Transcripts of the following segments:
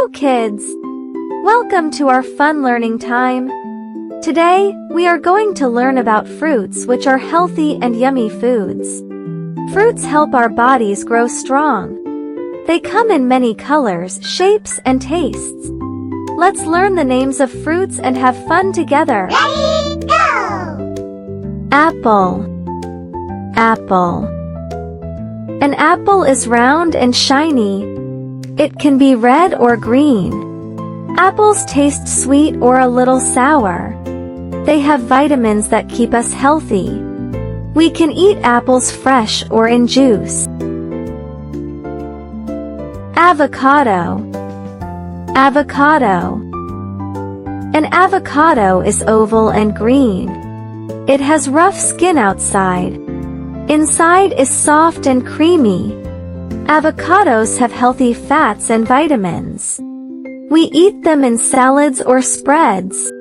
Hello kids! Welcome to our fun learning time. Today, we are going to learn about fruits, which are healthy and yummy foods. Fruits help our bodies grow strong. They come in many colors, shapes, and tastes. Let's learn the names of fruits and have fun together. Ready, go! Apple. Apple. An apple is round and shiny. It can be red or green. Apples taste sweet or a little sour. They have vitamins that keep us healthy. We can eat apples fresh or in juice. Avocado. Avocado. An avocado is oval and green. It has rough skin outside. Inside is soft and creamy. Avocados have healthy fats and vitamins. We eat them in salads or spreads.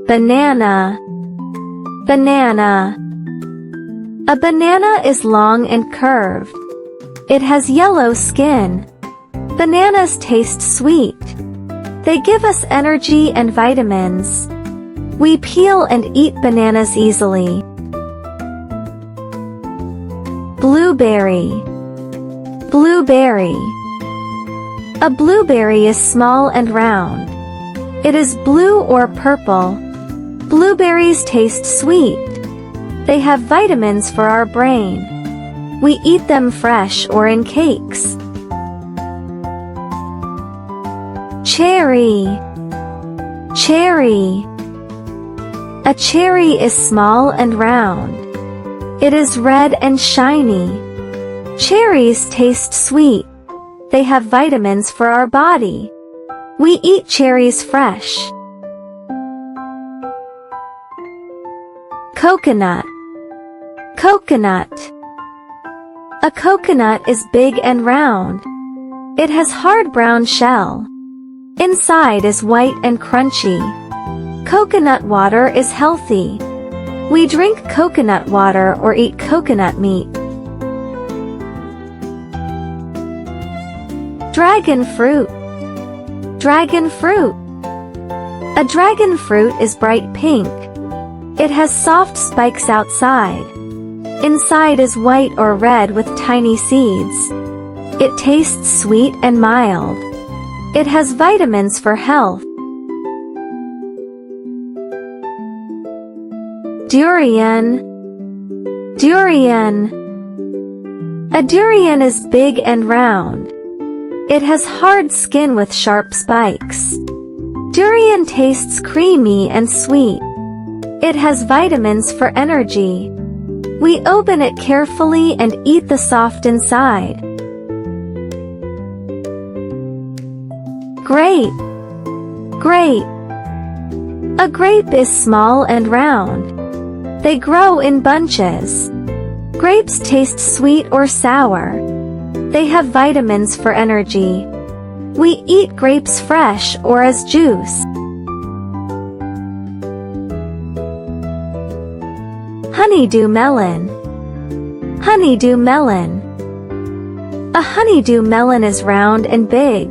Banana. Banana. A banana is long and curved. It has yellow skin. Bananas taste sweet. They give us energy and vitamins. We peel and eat bananas easily. Blueberry. Blueberry. A blueberry is small and round. It is blue or purple. Blueberries taste sweet. They have vitamins for our brain. We eat them fresh or in cakes. Cherry. Cherry. A cherry is small and round. It is red and shiny. Cherries taste sweet. They have vitamins for our body. We eat cherries fresh. Coconut. Coconut. A coconut is big and round. It has hard brown shell. Inside is white and crunchy. Coconut water is healthy. We drink coconut water or eat coconut meat. Dragon fruit. Dragon fruit. A dragon fruit is bright pink. It has soft spikes outside. Inside is white or red with tiny seeds. It tastes sweet and mild. It has vitamins for health. Durian. Durian. A durian is big and round. It has hard skin with sharp spikes. Durian tastes creamy and sweet. It has vitamins for energy. We open it carefully and eat the soft inside. Grape. Grape. A grape is small and round. They grow in bunches. Grapes taste sweet or sour. They have vitamins for energy. We eat grapes fresh or as juice. Honeydew melon. Honeydew melon. A honeydew melon is round and big.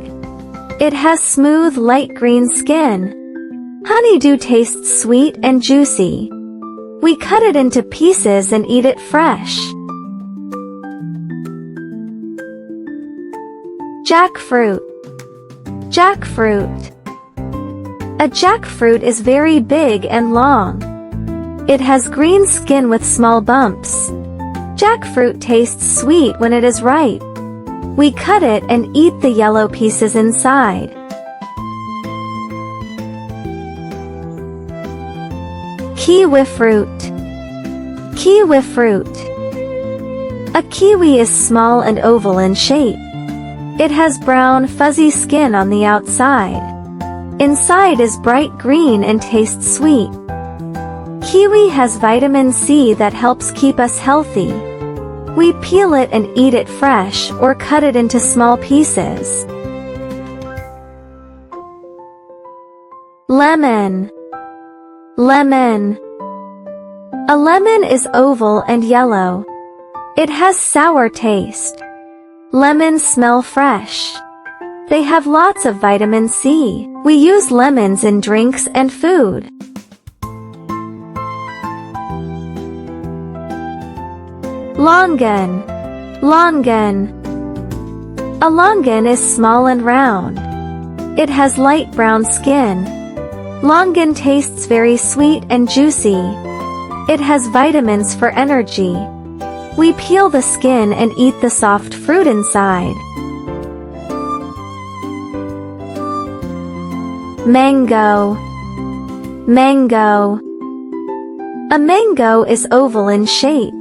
It has smooth light green skin. Honeydew tastes sweet and juicy. We cut it into pieces and eat it fresh. Jackfruit. Jackfruit. A jackfruit is very big and long. It has green skin with small bumps. Jackfruit tastes sweet when it is ripe. We cut it and eat the yellow pieces inside. Kiwi fruit. Kiwi fruit. A kiwi is small and oval in shape. It has brown, fuzzy skin on the outside. Inside is bright green and tastes sweet. Kiwi has vitamin C that helps keep us healthy. We peel it and eat it fresh or cut it into small pieces. Lemon. Lemon. A lemon is oval and yellow. It has sour taste. Lemons smell fresh. They have lots of vitamin C. We use lemons in drinks and food. Longan. Longan. A longan is small and round. It has light brown skin. Longan tastes very sweet and juicy. It has vitamins for energy. We peel the skin and eat the soft fruit inside. Mango. Mango. A mango is oval in shape.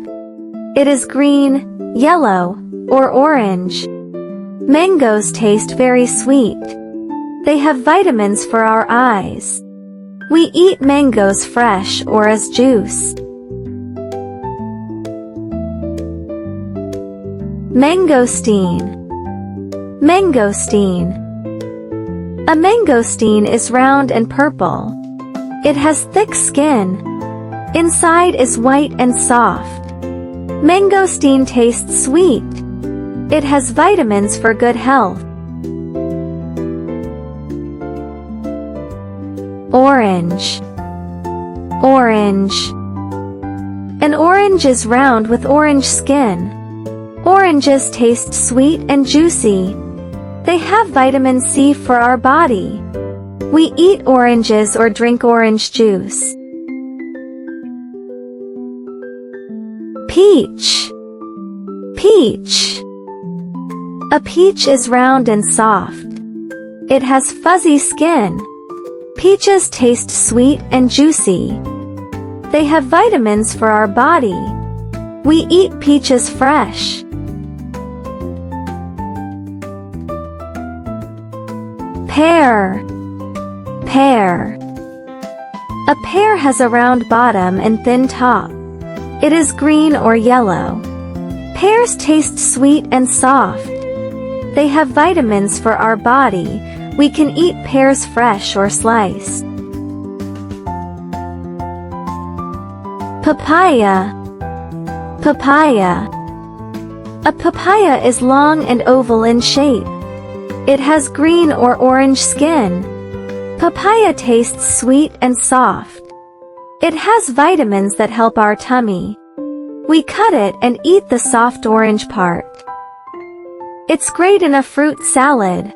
It is green, yellow, or orange. Mangoes taste very sweet. They have vitamins for our eyes. We eat mangoes fresh or as juice. Mangosteen. Mangosteen. A mangosteen is round and purple. It has thick skin. Inside is white and soft. Mangosteen tastes sweet. It has vitamins for good health. Orange. Orange. An orange is round with orange skin. Oranges taste sweet and juicy. They have vitamin C for our body. We eat oranges or drink orange juice. Peach. Peach. A peach is round and soft. It has fuzzy skin. Peaches taste sweet and juicy. They have vitamins for our body. We eat peaches fresh. Pear. Pear. A pear has a round bottom and thin top. It is green or yellow. Pears taste sweet and soft. They have vitamins for our body. We can eat pears fresh or sliced. Papaya. Papaya. A papaya is long and oval in shape. It has green or orange skin. Papaya tastes sweet and soft. It has vitamins that help our tummy. We cut it and eat the soft orange part. It's great in a fruit salad.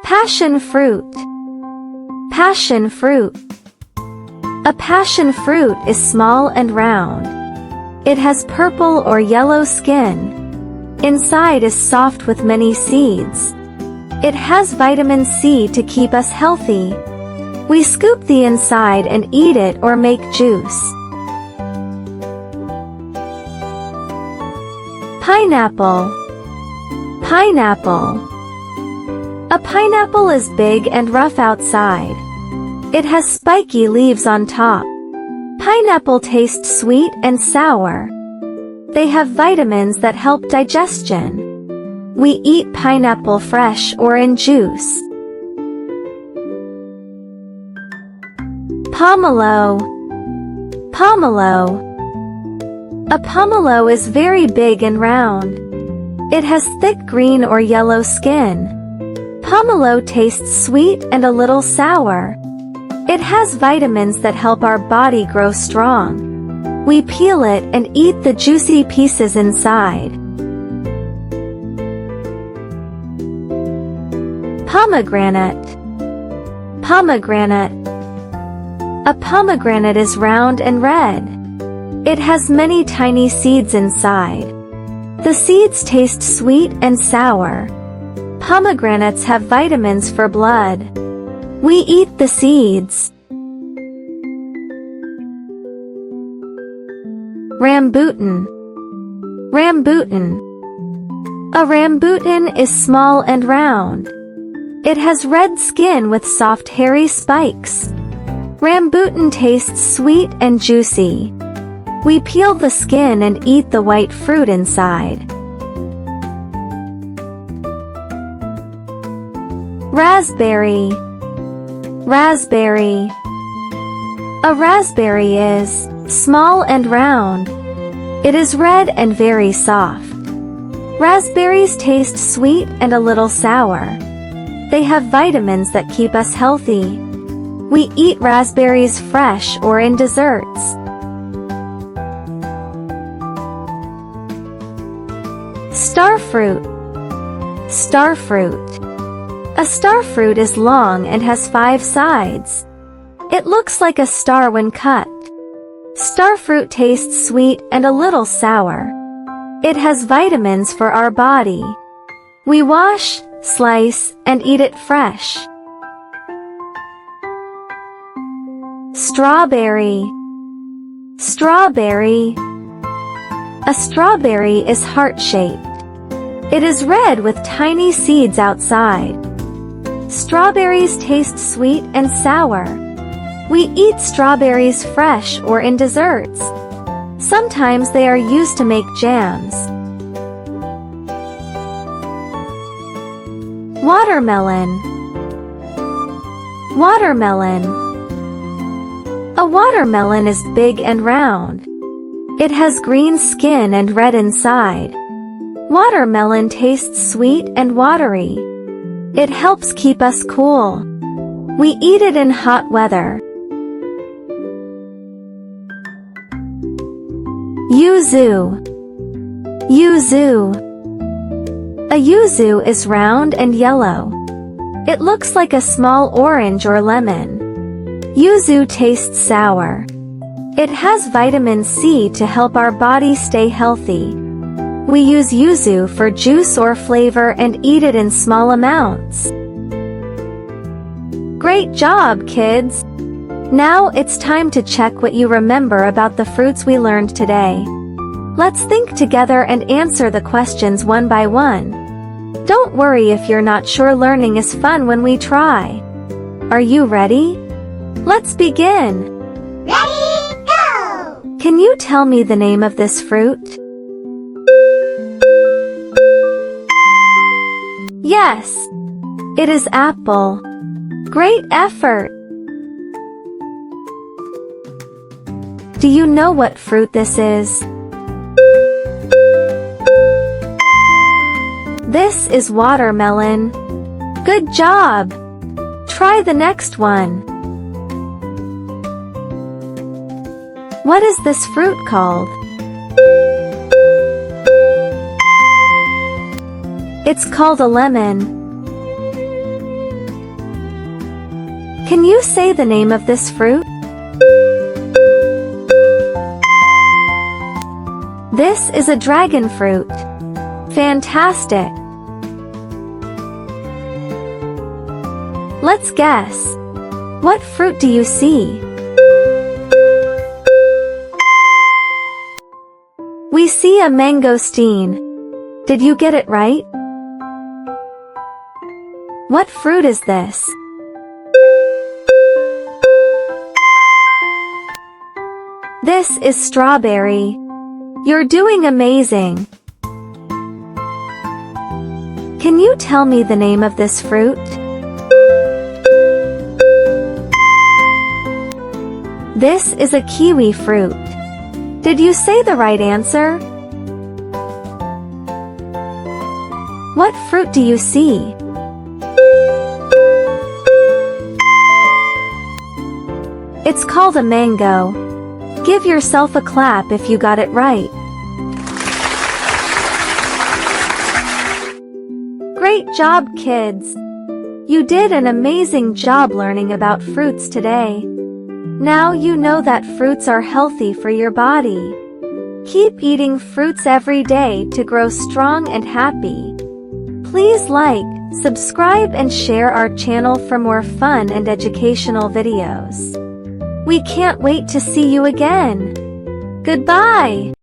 Passion fruit. Passion fruit. A passion fruit is small and round. It has purple or yellow skin. Inside is soft with many seeds. It has vitamin C to keep us healthy. We scoop the inside and eat it or make juice. Pineapple. Pineapple. A pineapple is big and rough outside. It has spiky leaves on top. Pineapple tastes sweet and sour. They have vitamins that help digestion. We eat pineapple fresh or in juice. Pomelo. Pomelo. A pomelo is very big and round. It has thick green or yellow skin. Pomelo tastes sweet and a little sour. It has vitamins that help our body grow strong. We peel it and eat the juicy pieces inside. Pomegranate. Pomegranate. A pomegranate is round and red. It has many tiny seeds inside. The seeds taste sweet and sour. Pomegranates have vitamins for blood. We eat the seeds. Rambutan. Rambutan. A rambutan is small and round. It has red skin with soft hairy spikes. Rambutan tastes sweet and juicy. We peel the skin and eat the white fruit inside. Raspberry. Raspberry. A raspberry is small and round. It is red and very soft. Raspberries taste sweet and a little sour. They have vitamins that keep us healthy. We eat raspberries fresh or in desserts. Starfruit. Starfruit. A starfruit is long and has 5 sides. It looks like a star when cut. Starfruit tastes sweet and a little sour. It has vitamins for our body. We wash, slice, and eat it fresh. Strawberry. Strawberry. A strawberry is heart-shaped. It is red with tiny seeds outside. Strawberries taste sweet and sour. We eat strawberries fresh or in desserts. Sometimes they are used to make jams. Watermelon. Watermelon. A watermelon is big and round. It has green skin and red inside. Watermelon tastes sweet and watery. It helps keep us cool. We eat it in hot weather. Yuzu. Yuzu. A yuzu is round and yellow. It looks like a small orange or lemon. Yuzu tastes sour. It has vitamin C to help our body stay healthy. We use yuzu for juice or flavor and eat it in small amounts. Great job, kids! Now it's time to check what you remember about the fruits we learned today. Let's think together and answer the questions one by one. Don't worry if you're not sure. Learning is fun when we try. Are you ready? Let's begin! Ready, go! Can you tell me the name of this fruit? Yes! It is apple. Great effort! Do you know what fruit this is? This is watermelon. Good job! Try the next one. What is this fruit called? It's called a lemon. Can you say the name of this fruit? This is a dragon fruit. Fantastic! Let's guess. What fruit do you see? We see a mangosteen. Did you get it right? What fruit is this? This is strawberry. You're doing amazing. Can you tell me the name of this fruit? This is a kiwi fruit. Did you say the right answer? What fruit do you see? It's called a mango. Give yourself a clap if you got it right. Great job, kids! You did an amazing job learning about fruits today. Now you know that fruits are healthy for your body. Keep eating fruits every day to grow strong and happy. Please like, subscribe and share our channel for more fun and educational videos. We can't wait to see you again. Goodbye!